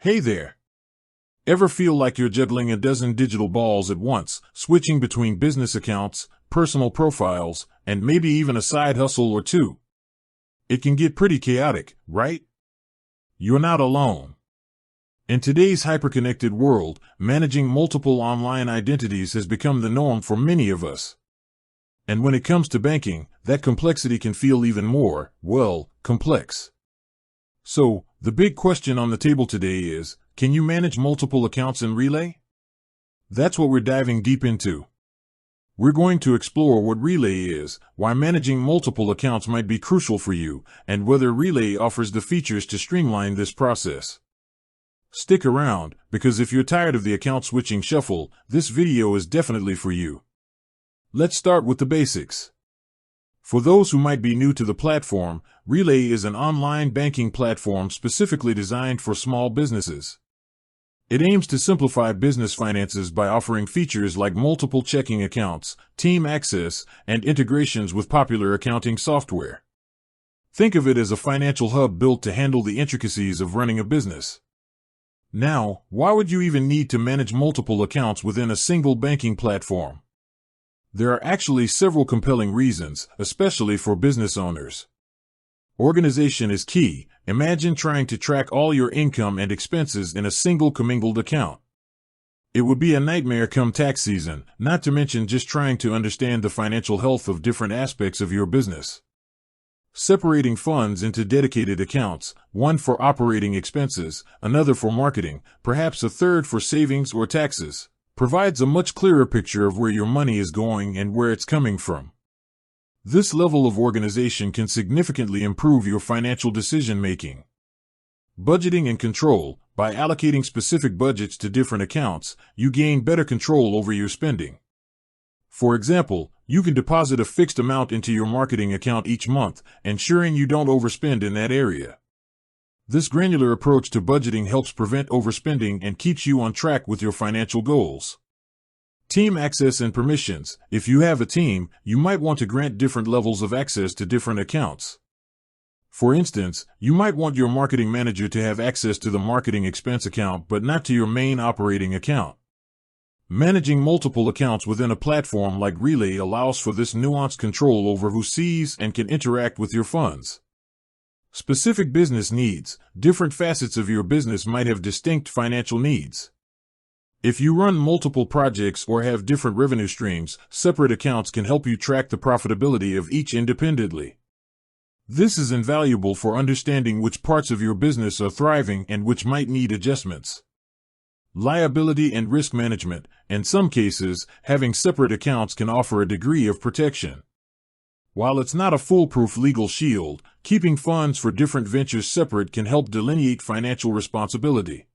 Hey there. Ever feel like you're juggling a dozen digital balls at once, switching between business accounts, personal profiles, and maybe even a side hustle or two? It can get pretty chaotic, right? You're not alone. In today's hyperconnected world, managing multiple online identities has become the norm for many of us. And when it comes to banking, that complexity can feel even more, complex. So, the big question on the table today is, can you manage multiple accounts in Relay? That's what we're diving deep into. We're going to explore what Relay is, why managing multiple accounts might be crucial for you, and whether Relay offers the features to streamline this process. Stick around, because if you're tired of the account switching shuffle, this video is definitely for you. Let's start with the basics. For those who might be new to the platform, Relay is an online banking platform specifically designed for small businesses. It aims to simplify business finances by offering features like multiple checking accounts, team access, and integrations with popular accounting software. Think of it as a financial hub built to handle the intricacies of running a business. Now, why would you even need to manage multiple accounts within a single banking platform? There are actually several compelling reasons, especially for business owners. Organization is key. Imagine trying to track all your income and expenses in a single commingled account. It would be a nightmare come tax season, not to mention just trying to understand the financial health of different aspects of your business. Separating funds into dedicated accounts, one for operating expenses, another for marketing, perhaps a third for savings or taxes, provides a much clearer picture of where your money is going and where it's coming from. This level of organization can significantly improve your financial decision-making. Budgeting and control. By allocating specific budgets to different accounts, you gain better control over your spending. For example, you can deposit a fixed amount into your marketing account each month, ensuring you don't overspend in that area. This granular approach to budgeting helps prevent overspending and keeps you on track with your financial goals. Team access and permissions. If you have a team, you might want to grant different levels of access to different accounts. For instance, you might want your marketing manager to have access to the marketing expense account but not to your main operating account. Managing multiple accounts within a platform like Relay allows for this nuanced control over who sees and can interact with your funds. Specific business needs. Different facets of your business might have distinct financial needs. If you run multiple projects or have different revenue streams, separate accounts can help you track the profitability of each independently. This is invaluable for understanding which parts of your business are thriving and which might need adjustments. Liability and risk management. In some cases, having separate accounts can offer a degree of protection. While it's not a foolproof legal shield, keeping funds for different ventures separate can help delineate financial responsibility.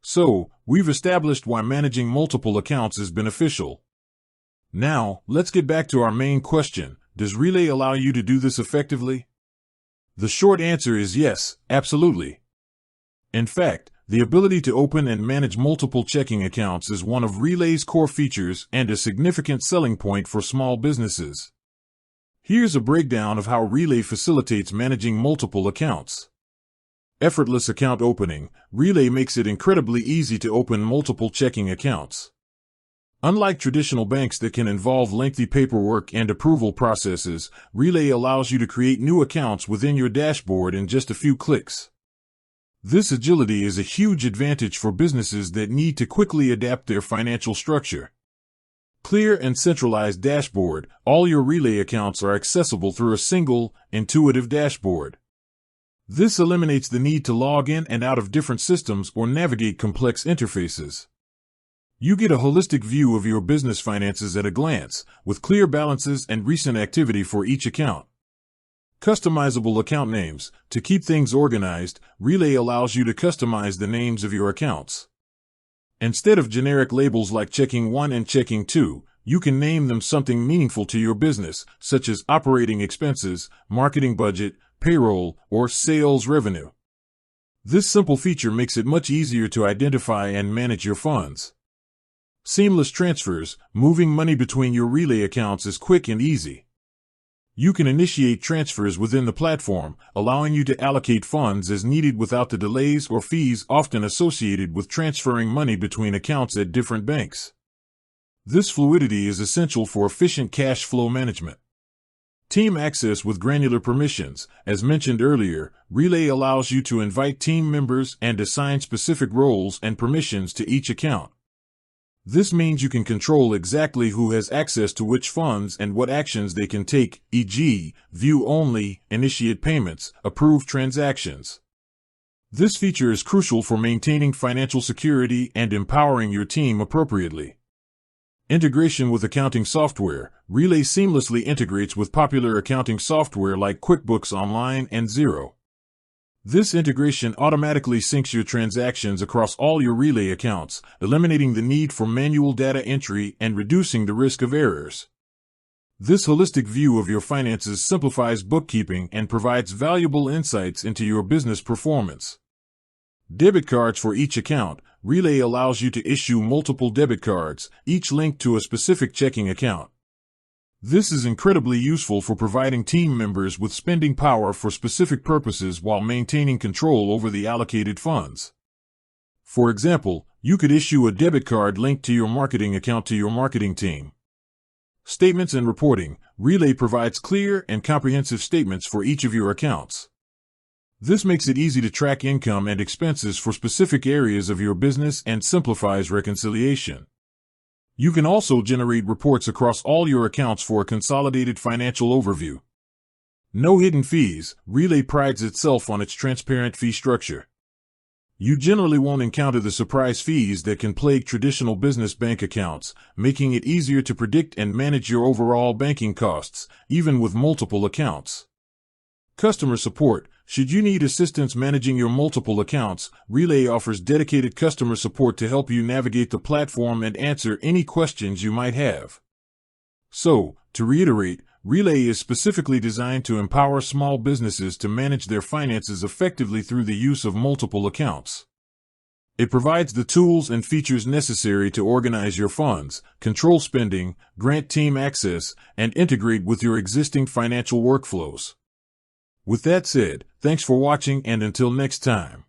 So, we've established why managing multiple accounts is beneficial. Now, let's get back to our main question. Does Relay allow you to do this effectively? The short answer is yes, absolutely. In fact, the ability to open and manage multiple checking accounts is one of Relay's core features and a significant selling point for small businesses. Here's a breakdown of how Relay facilitates managing multiple accounts. Effortless account opening. Relay makes it incredibly easy to open multiple checking accounts. Unlike traditional banks that can involve lengthy paperwork and approval processes, Relay allows you to create new accounts within your dashboard in just a few clicks. This agility is a huge advantage for businesses that need to quickly adapt their financial structure. Clear and centralized dashboard. All your Relay accounts are accessible through a single, intuitive dashboard. This eliminates the need to log in and out of different systems or navigate complex interfaces. You get a holistic view of your business finances at a glance, with clear balances and recent activity for each account. Customizable account names. To keep things organized, Relay allows you to customize the names of your accounts. Instead of generic labels like Checking 1 and Checking 2, you can name them something meaningful to your business, such as operating expenses, marketing budget, payroll, or sales revenue. This simple feature makes it much easier to identify and manage your funds. Seamless transfers. Moving money between your Relay accounts is quick and easy. You can initiate transfers within the platform, allowing you to allocate funds as needed without the delays or fees often associated with transferring money between accounts at different banks. This fluidity is essential for efficient cash flow management. Team access with granular permissions. As mentioned earlier, Relay allows you to invite team members and assign specific roles and permissions to each account. This means you can control exactly who has access to which funds and what actions they can take, e.g., view only, initiate payments, approve transactions. This feature is crucial for maintaining financial security and empowering your team appropriately. Integration with accounting software. Relay seamlessly integrates with popular accounting software like QuickBooks Online and Xero. This integration automatically syncs your transactions across all your Relay accounts, eliminating the need for manual data entry and reducing the risk of errors. This holistic view of your finances simplifies bookkeeping and provides valuable insights into your business performance. Debit cards for each account. Relay allows you to issue multiple debit cards, each linked to a specific checking account. This is incredibly useful for providing team members with spending power for specific purposes while maintaining control over the allocated funds. For example, you could issue a debit card linked to your marketing account to your marketing team. Statements and reporting. Relay provides clear and comprehensive statements for each of your accounts. This makes it easy to track income and expenses for specific areas of your business and simplifies reconciliation. You can also generate reports across all your accounts for a consolidated financial overview. No hidden fees. Relay prides itself on its transparent fee structure. You generally won't encounter the surprise fees that can plague traditional business bank accounts, making it easier to predict and manage your overall banking costs, even with multiple accounts. Customer support. Should you need assistance managing your multiple accounts, Relay offers dedicated customer support to help you navigate the platform and answer any questions you might have. So, to reiterate, Relay is specifically designed to empower small businesses to manage their finances effectively through the use of multiple accounts. It provides the tools and features necessary to organize your funds, control spending, grant team access, and integrate with your existing financial workflows. With that said, thanks for watching and until next time.